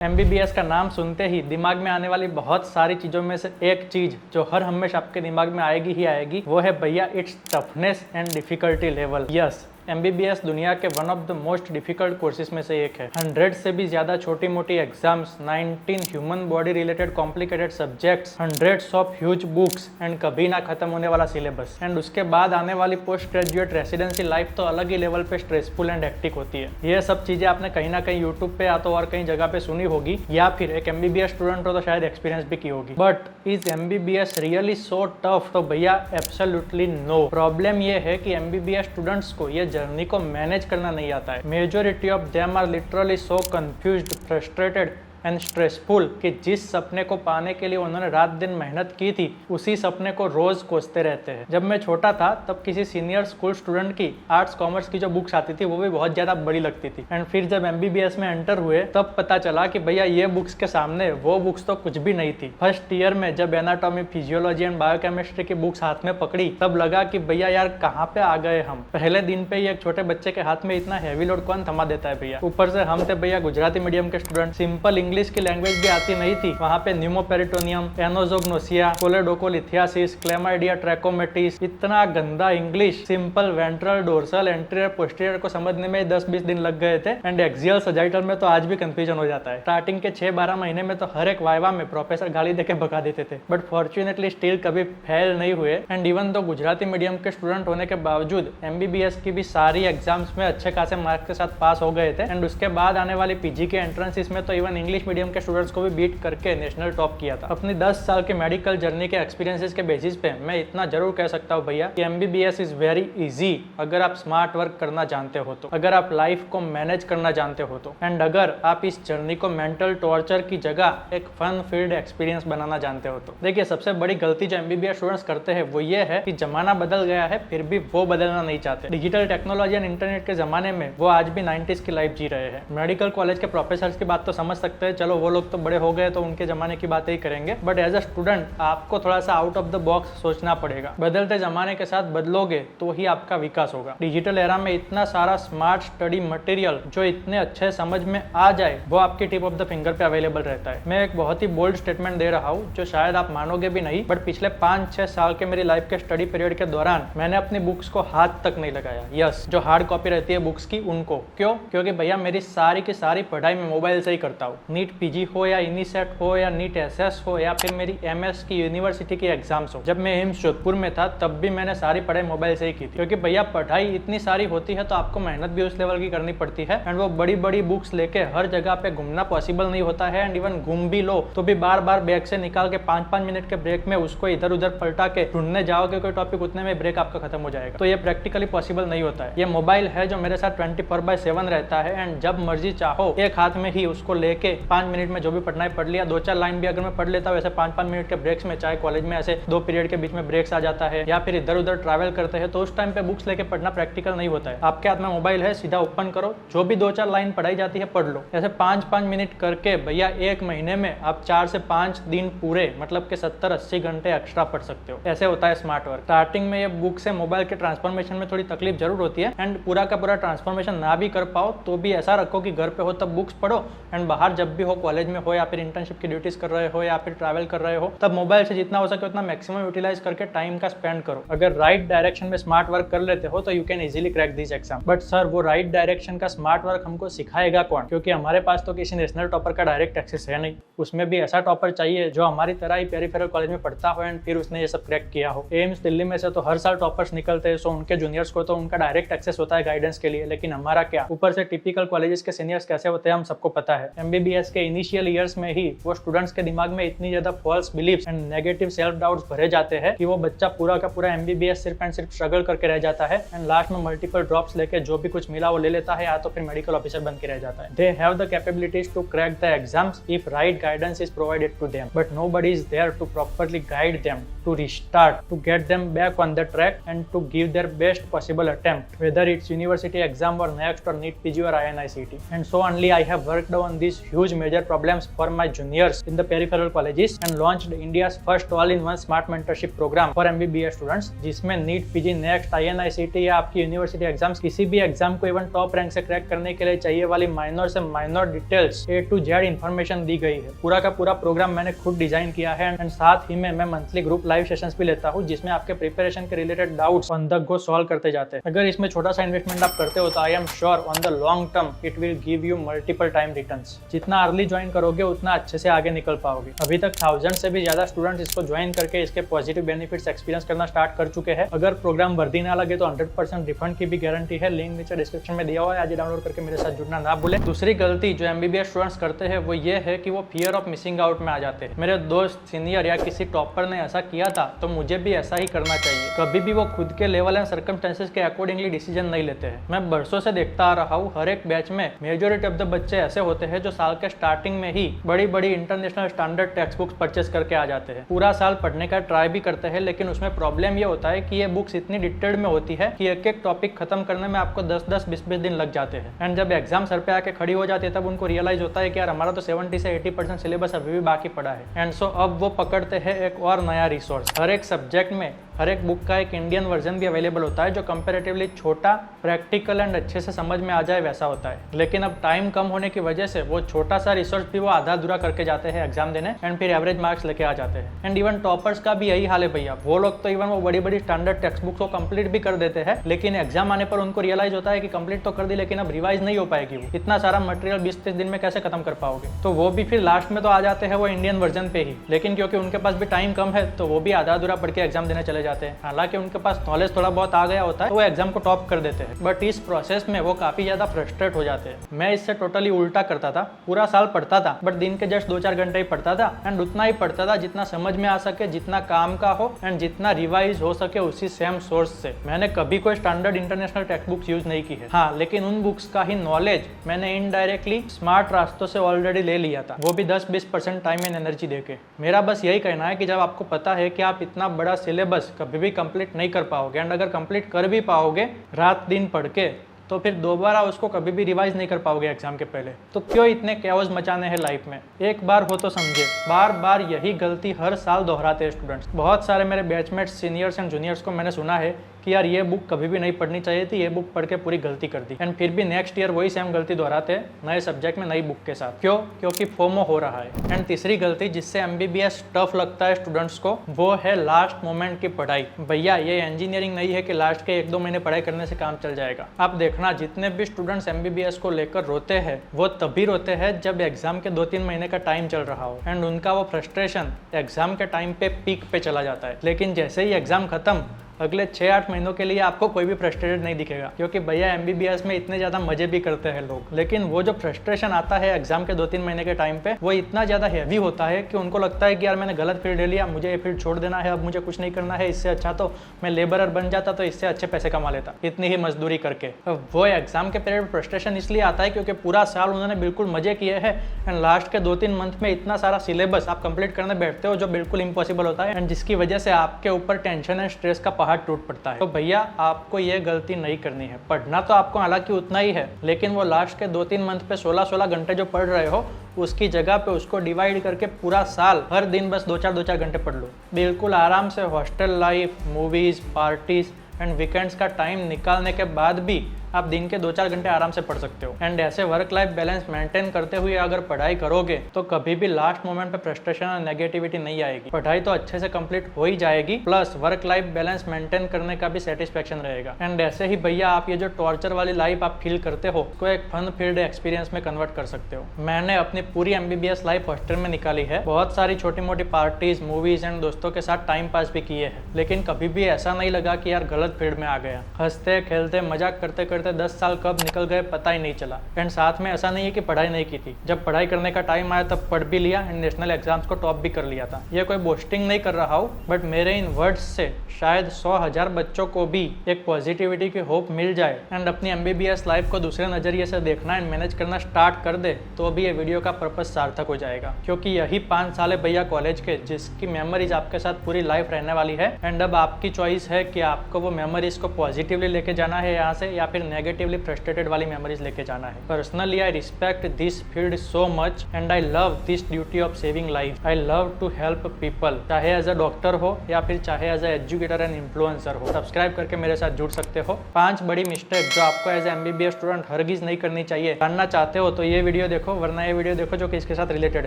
MBBS का नाम सुनते ही दिमाग में आने वाली बहुत सारी चीज़ों में से एक चीज़ जो हर हमेशा आपके दिमाग में आएगी ही आएगी वो है भैया it's toughness and difficulty level. Yes, MBBS दुनिया के one of the most difficult courses में से एक है। 100 से भी ज्यादा छोटी मोटी exams, 19 human body related complicated subjects, hundreds of huge books and कभी ना खत्म होने वाला सिलेबस एंड उसके बाद आने वाली पोस्ट ग्रेजुएट रेसिडेंसी लाइफ तो अलग ही लेवल पे स्ट्रेसफुल एंड हेक्टिक होती है। ये सब चीजें आपने कहीं ना कहीं यूट्यूब पे या तो और कहीं जगह पे सुनी होगी या फिर एक एमबीबीएस स्टूडेंट हो तो शायद एक्सपीरियंस भी की होगी। But is MBBS really so tough? तो भैया एब्सोल्युटली नो। प्रॉब्लम ये है कि एमबीबीएस स्टूडेंट्स को ये जर्नी को मैनेज करना नहीं आता है। Majority of them are literally so confused, frustrated and stressful कि जिस सपने को पाने के लिए उन्होंने रात दिन मेहनत की थी उसी सपने को रोज कोसते रहते हैं। जब मैं छोटा था तब किसी सीनियर स्कूल स्टूडेंट की आर्ट्स कॉमर्स की जो बुक्स आती थी वो भी बहुत ज्यादा बड़ी लगती थी एंड फिर जब एमबीबीएस में एंटर हुए तब पता चला कि भैया ये बुक्स के सामने वो बुक्स तो कुछ भी नहीं थी। फर्स्ट ईयर में जब एनाटॉमी, फिजियोलॉजी एंड बायोकेमिस्ट्री की बुक्स हाथ में पकड़ी तब लगा कि भैया यार कहाँ पे आ गए हम। पहले दिन पे ही एक छोटे बच्चे के हाथ में इतना हैवी लोड कौन थमा देता है भैया। ऊपर से हम थे भैया गुजराती मीडियम के स्टूडेंट, सिंपल इंग्लिश की लैंग्वेज भी आती नहीं थी। वहाँ पे न्यूमोपेरिटोनियम, एनोजोग्नोसिया, कोलेडोकोलिथियासिस, क्लेमाइडिया, ट्रैकोमेटिस, इतना गंदा English simple ventral, dorsal, anterior, posterior को समझने में 10-20 दिन लग गए थे एंड एक्सियल सजाइटल में तो आज भी कंफ्यूजन हो जाता है। स्टार्टिंग के 6-12 महीने में तो हर एक वाइवा में प्रोफेसर गाली देके भगा देते थे, बट फॉर्चुनेटली स्टिल कभी फेल नहीं हुए एंड इवन तो गुजराती मीडियम के स्टूडेंट होने के बावजूद एमबीबीएस की भी सारी एग्जाम्स में अच्छे खासे मार्क्स के साथ पास हो गए थे एंड उसके बाद आने वाली पीजी के एंट्रेंस में तो इवन इंग्लिश मीडियम के स्टूडेंट्स को भी बीट करके नेशनल टॉप किया था। अपनी 10 साल के मेडिकल जर्नी के एक्सपीरियंसेस के बेसिस पे मैं इतना जरूर कह सकता हूँ भैया कि एमबीबीएस इज वेरी इजी अगर आप स्मार्ट वर्क करना जानते हो तो, अगर आप लाइफ को मैनेज करना जानते हो तो, एंड अगर आप इस जर्नी को मेंटल टॉर्चर की जगह एक फन फील्ड एक्सपीरियंस बनाना जानते हो तो। देखिए, सबसे बड़ी गलती जो एमबीबीएस स्टूडेंट्स करते हैं वो ये है कि जमाना बदल गया है फिर भी वो बदलना नहीं चाहते। डिजिटल टेक्नोलॉजी एंड इंटरनेट के जमाने में वो आज भी 90s की लाइफ जी रहे हैं। मेडिकल कॉलेज के प्रोफेसर्स की बात तो समझ सकते हैं, चलो वो लोग तो बड़े हो गए तो उनके जमाने की बातें ही करेंगे, बट एज अ स्टूडेंट आपको थोड़ा सा आउट ऑफ द बॉक्स सोचना पड़ेगा। बदलते जमाने के साथ बदलोगे तो ही आपका विकास होगा। डिजिटल एरा में इतना सारा स्मार्ट स्टडी मटेरियल जो इतने अच्छे समझ में आ जाए वो आपकी टिप ऑफ द फिंगर पे अवेलेबल रहता है। मैं एक बहुत ही बोल्ड स्टेटमेंट दे रहा हूँ जो शायद आप मानोगे भी नहीं, बट पिछले 5-6 साल के मेरी लाइफ के स्टडी पीरियड के दौरान मैंने अपनी बुक्स को हाथ तक नहीं लगाया। यस, जो हार्ड कॉपी रहती है बुक्स की उनको। क्यों? क्योंकि भैया मेरी सारी की सारी पढ़ाई मैं मोबाइल से ही करता हूँ। नीट पीजी हो या इनीसेट हो या नीट एसएस हो या फिर मेरी एमएस की यूनिवर्सिटी की एग्जाम्स हो। जब मैं एम्स जोधपुर में था तब भी मैंने सारी पढ़ाई मोबाइल से ही की थी, क्योंकि भैया पढ़ाई इतनी सारी होती है तो आपको मेहनत भी उस लेवल की करनी पड़ती है एंड वो बड़ी बड़ी बुक्स लेके हर जगह पे घूमना पॉसिबल नहीं होता है एंड इवन घूम भी लो तो भी बार बार बैग से निकाल के 5-5 मिनट के ब्रेक में उसको इधर उधर पलटा के ढूंढने जाओगे कोई टॉपिक, उतने में ब्रेक आपका खत्म हो जाएगा। तो ये प्रैक्टिकली पॉसिबल नहीं होता है। ये मोबाइल है जो मेरे साथ 24/7 रहता है एंड जब मर्जी चाहो एक हाथ में ही उसको लेके 5 मिनट में जो भी पढ़ना है पढ़ लिया। 2-4 लाइन भी अगर मैं पढ़ लेता हूँ ऐसे 5-5 मिनट के ब्रेक्स में, चाहे कॉलेज में ऐसे 2 पीरियड के बीच में ब्रेक्स आ जाता है या फिर इधर उधर ट्रैवल करते हैं तो उस टाइम पे बुक्स लेके पढ़ना प्रैक्टिकल नहीं होता है। आपके हाथ में मोबाइल है, सीधा ओपन करो, जो भी 2-4 लाइन पढ़ाई जाती है पढ़ लो। ऐसे 5-5 मिनट करके भैया एक महीने में आप 4 से 5 दिन पूरे मतलब के 70-80 घंटे एक्स्ट्रा पढ़ सकते हो। ऐसे होता है स्मार्ट वर्क। स्टार्टिंग में ये बुक से मोबाइल के ट्रांसफॉर्मेशन में थोड़ी तकलीफ जरूर होती है एंड पूरा का पूरा ट्रांसफॉर्मेशन ना भी कर पाओ तो भी ऐसा रखो कि घर पे हो तब बुक्स पढ़ो एंड बाहर जब भी हो, कॉलेज में हो या फिर इंटर्नशिप की ड्यूटीज कर रहे हो या फिर ट्रैवल कर रहे हो, तब मोबाइल से जितना हो सके उतना मैक्सिमम यूटिलाइज करके टाइम का स्पेंड करो। अगर राइट डायरेक्शन में स्मार्ट वर्क कर लेते हो तो you can easily crack this exam. But sir वो राइट डायरेक्शन का स्मार्ट वर्क हमको सिखाएगा कौन? क्योंकि हमारे पास तो किसी नेशनल टॉपर का डायरेक्ट एक्सेस है नहीं। उसमें भी ऐसा टॉपर चाहिए जो हमारी तरह ही पेरिफेरल कॉलेज में पढ़ता हो एंड फिर उसने ये सब क्रैक किया हो। एम्स दिल्ली में से तो हर साल टॉपर्स निकलते हैं, सो उनके जूनियर्स को तो उनका डायरेक्ट एक्सेस होता है गाइडेंस के लिए, लेकिन हमारा क्या? ऊपर से टिपिकल कॉलेजेस के सीनियर्स कैसे होते हैं हम सबको पता है। एमबीबीएस के इनिशियल ईयर्स में ही वो स्टूडेंट्स के दिमाग में इतनी ज्यादा false beliefs and negative self doubts भरे जाते हैं कि वो बच्चा पूरा का पूरा एमबीबीएस सिर्फ एंड सिर्फ स्ट्रगल करके रह जाता है एंड लास्ट में मल्टीपल ड्रॉप्स लेके जो भी कुछ मिला वो ले लेता है या तो फिर मेडिकल ऑफिसर बन के रह जाता है। They have the capabilities to crack the exams if right guidance is provided to them, but nobody is there to properly guide them, to restart, to get them back on the track and to give their best possible attempt, whether it's university exam or next or NEET PG or INICET. And so only I have worked on this huge huge major problems for my juniors in the peripheral colleges and launched India's first all-in-one smart mentorship program for MBBS students, जिसमें NEET, PG, next, INICT या आपकी university exams किसी भी exam को even top rank से crack करने के लिए चाहिए वाली माइनर से minor details A to Z information दी गई है। पूरा का पूरा प्रोग्राम मैंने खुद डिजाइन किया है एंड साथ ही में मैं मंथली ग्रुप लाइव सेशंस भी लेता हूँ, जिसमें आपके प्रिपरेशन के related doubts on the go solve करते जाते हैं। अगर इसमें छोटा सा इन्वेस्टमेंट आप करते हो तो I am sure on the long term it will give you multiple time returns. जितना अर्ली ज्वाइन करोगे उतना अच्छे से आगे निकल पाओगे। अभी तक 1000 से भी ज्यादा स्टूडेंट्स इसको ज्वाइन करके इसके पॉजिटिव बेनिफिट्स एक्सपीरियंस करना स्टार्ट कर चुके हैं। अगर प्रोग्राम वर्दी ना लगे तो 100% रिफंड की भी गारंटी है। लिंक नीचे डिस्क्रिप्शन में दिया हुआ है, आज डाउनलोड करके मेरे साथ जुड़ना ना भूले। दूसरी गलती जो MBBS स्टूडेंट्स करते हैं वो ये है कि वो फियर ऑफ मिसिंग आउट में आ जाते हैं। मेरे दोस्त, सीनियर या किसी टॉपर ने ऐसा किया था तो मुझे भी ऐसा ही करना चाहिए। कभी भी वो खुद के लेवल एंड सर्कमस्टेंसेस के अकॉर्डिंगली डिसीजन नहीं लेते हैं। मैं बरसों से देखता आ रहा हूँ, हर एक बैच में मेजॉरिटी ऑफ द बच्चे ऐसे होते हैं जो साल के स्टार्टिंग में ही बड़ी बड़ी international standard text books purchase करके आ जाते हैं। पूरा साल पढ़ने का ट्राई भी करते हैं, लेकिन उसमें प्रॉब्लम ये होता है कि ये बुक्स इतनी डिटेल्ड में होती है कि एक एक टॉपिक खत्म करने में आपको 10-10, 20-20 दिन लग जाते हैं। एंड जब एग्जाम सर पे आके खड़ी हो जाती है तब उनको रियलाइज होता है कि यार हमारा तो 70 से 80% सिलेबस अभी भी बाकी पड़ा है। एंड सो अब वो पकड़ते हैं एक और नया रिसोर्स। हर एक सब्जेक्ट में हर एक बुक का एक इंडियन वर्जन भी अवेलेबल होता है जो कंपैरेटिवली छोटा, प्रैक्टिकल एंड अच्छे से समझ में आ जाए वैसा होता है। लेकिन अब टाइम कम होने की वजह से वो छोटा सा रिसर्च भी वो आधा अधूरा करके जाते हैं एग्जाम देने एंड फिर एवरेज मार्क्स लेके आ जाते हैं। एंड इवन टॉपर्स का भी यही हाल है भैया। वो लोग तो इवन वो बड़ी बड़ी स्टैंडर्ड टेक्स्ट बुक्स को कंप्लीट भी कर देते हैं, लेकिन एग्जाम आने पर उनको रियलाइज होता है कि कंप्लीट तो कर दी लेकिन अब रिवाइज नहीं हो पाएगी। वो इतना सारा मटेरियल 20-30 दिन में कैसे खत्म कर पाओगे? तो वो भी फिर लास्ट में तो आ जाते हैं वो इंडियन वर्जन पे ही, लेकिन क्योंकि उनके पास भी टाइम कम है तो वो भी आधा अधूरा पढ़ के एग्जाम देने चले जाते हैं। हालांकि उनके पास नॉलेज थोड़ा बहुत आ गया होता है तो वो एग्जाम को टॉप कर देते हैं, बट इस प्रोसेस में वो काफी ज्यादा फ्रस्ट्रेट हो जाते हैं। मैं इससे टोटली उल्टा करता था। पूरा साल पढ़ता था बट दिन के जस्ट 2-4 घंटे ही पढ़ता था एंड उतना ही पढ़ता था जितना समझ में आ सके, जितना काम का हो एंड जितना रिवाइज हो सके उसी सेम सोर्स से। मैंने कभी कोई standard international text books use नहीं की है। हाँ, लेकिन उन बुक्स का ही नॉलेज मैंने इनडायरेक्टली स्मार्ट रास्तों से ऑलरेडी ले लिया था, वो भी 10-20% टाइम एंड एनर्जी देके। मेरा बस यही कहना है कि जब आपको पता है कि आप इतना बड़ा सिलेबस कभी भी कंप्लीट नहीं कर पाओगे एंड अगर कंप्लीट कर भी पाओगे रात दिन पढ़ के, तो फिर दोबारा उसको कभी भी रिवाइज नहीं कर पाओगे एग्जाम के पहले। तो क्यों इतने कैओस मचाने हैं लाइफ में? एक बार हो तो समझे। बार बार यही गलती हर साल दोहराते हैं स्टूडेंट्स। बहुत सारे मेरे बैचमेट्स, सीनियर्स एंड जूनियर्स को मैंने सुना है कि यार ये बुक कभी भी नहीं पढ़नी चाहिए थी, ये बुक पढ़ के पूरी गलती कर दी एंड फिर भी नेक्स्ट ईयर वही सेम गलती दोहराते हैं नए सब्जेक्ट में नई बुक के साथ। क्यों? क्योंकि फोमो हो रहा है। एंड तीसरी गलती जिससे MBBS टफ लगता है स्टूडेंट्स को, वो है लास्ट मोमेंट की पढ़ाई। भैया ये इंजीनियरिंग नहीं है कि लास्ट के 1-2 महीने पढ़ाई करने से काम चल जाएगा। आप देखना, जितने भी स्टूडेंट्स MBBS को लेकर रोते हैं वो तभी रोते हैं जब एग्जाम के 2-3 महीने का टाइम चल रहा हो एंड उनका वो फ्रस्ट्रेशन एग्जाम के टाइम पे पीक पे चला जाता है। लेकिन जैसे ही एग्जाम खत्म, अगले 6-8 महीनों के लिए आपको कोई भी फ्रस्ट्रेटेड नहीं दिखेगा, क्योंकि भैया MBBS में इतने ज़्यादा मजे भी करते हैं लोग। लेकिन वो जो फ्रस्ट्रेशन आता है एग्जाम के 2-3 महीने के टाइम पे, वो इतना ज़्यादा हैवी होता है कि उनको लगता है कि यार मैंने गलत फील्ड ले लिया, मुझे ये फील्ड छोड़ देना है, अब मुझे कुछ नहीं करना है, इससे अच्छा तो मैं लेबरर बन जाता तो इससे अच्छे पैसे कमा लेता इतनी ही मजदूरी करके। अब वो एग्जाम के पीरियड में फ्रस्ट्रेशन इसलिए आता है क्योंकि पूरा साल उन्होंने बिल्कुल मजे किए हैं एंड लास्ट के 2-3 मंथ में इतना सारा सिलेबस आप कंप्लीट करने बैठते हो जो बिल्कुल इम्पॉसिबल होता है एंड जिसकी वजह से आपके ऊपर टेंशन एंड स्ट्रेस का पहाड़ टूट पड़ता है। तो भैया आपको ये गलती नहीं करनी है। पढ़ना तो आपको हालांकि उतना ही है, लेकिन वो लास्ट के 2-3 मंथ पे 16-16 घंटे जो पढ़ रहे हो उसकी जगह पे उसको डिवाइड करके पूरा साल हर दिन बस 2-4 घंटे पढ़ लो। बिल्कुल आराम से hostel life, movies, parties and weekends का टाइम निकालने के बाद भी आप दिन के 2-4 घंटे आराम से पढ़ सकते हो। एंड ऐसे वर्क लाइफ बैलेंस मेंटेन करते हुए अगर पढ़ाई करोगे तो कभी भी लास्ट मोमेंट पे फ्रस्ट्रेशन और नेगेटिविटी नहीं आएगी। पढ़ाई तो अच्छे से कंप्लीट हो ही जाएगी, plus work life balance maintain करने का भी सेटिस्फेक्शन रहेगा। एंड ऐसे ही भैया आप ये जो टॉर्चर वाली लाइफ आप फील करते हो को एक फन फील्ड एक्सपीरियंस में कन्वर्ट कर सकते हो। मैंने अपनी पूरी MBBS लाइफ हॉस्टल में निकाली है। बहुत सारी छोटी मोटी पार्टीज, मूवीज एंड दोस्तों के साथ टाइम पास भी किए हैं, लेकिन कभी भी ऐसा नहीं लगा कि यार गलत फील्ड में आ गया। हंसते खेलते मजाक करते करते 10 साल कब निकल गए पता ही नहीं चला। एंड साथ में ऐसा नहीं है कि पढ़ाई नहीं की थी, जब पढ़ाई करने का टाइम आया तब पढ़ भी लिया एंड नेशनल एग्जाम्स को टॉप भी कर लिया था। ये कोई बोस्टिंग नहीं कर रहा हूँ, बट मेरे इन वर्ड्स से शायद 100,000 बच्चों को भी एक पॉजिटिविटी की होप मिल जाए एंड अपनी MBBS लाइफ को दूसरे नजरिए से देखना एंड मैनेज करना स्टार्ट कर दे, तो भी ये वीडियो का पर्पस सार्थक हो जाएगा। क्योंकि यही 5 साल है भैया कॉलेज के, जिसकी मेमोरीज आपके साथ पूरी लाइफ रहने वाली है। एंड अब आपकी चॉइस है कि आपको वो मेमोरीज को पॉजिटिवली लेके जाना है यहाँ से या फिर नेगेटिवली फ्रस्ट्रेटेड वाली मेमोरीज लेके जाना है। Personally I respect this field so much and I love this duty of saving life. I love to help people, चाहे एज अ डॉक्टर हो या फिर चाहे as a educator and influencer हो। सब्सक्राइब करके मेरे साथ जुड़ सकते हो। 5 बड़ी मिस्टेक जो आपको एज MBBS स्टूडेंट हरगिज नहीं करनी चाहिए। जानना चाहते हो तो ये वीडियो देखो, वरना ये वीडियो देखो जो कि इसके साथ रिलेटेड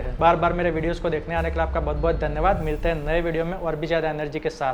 है। बार बार मेरे वीडियोस को देखने आने के लिए आपका बहुत बहुत धन्यवाद। मिलते हैं नए वीडियो में और भी ज्यादा एनर्जी के साथ।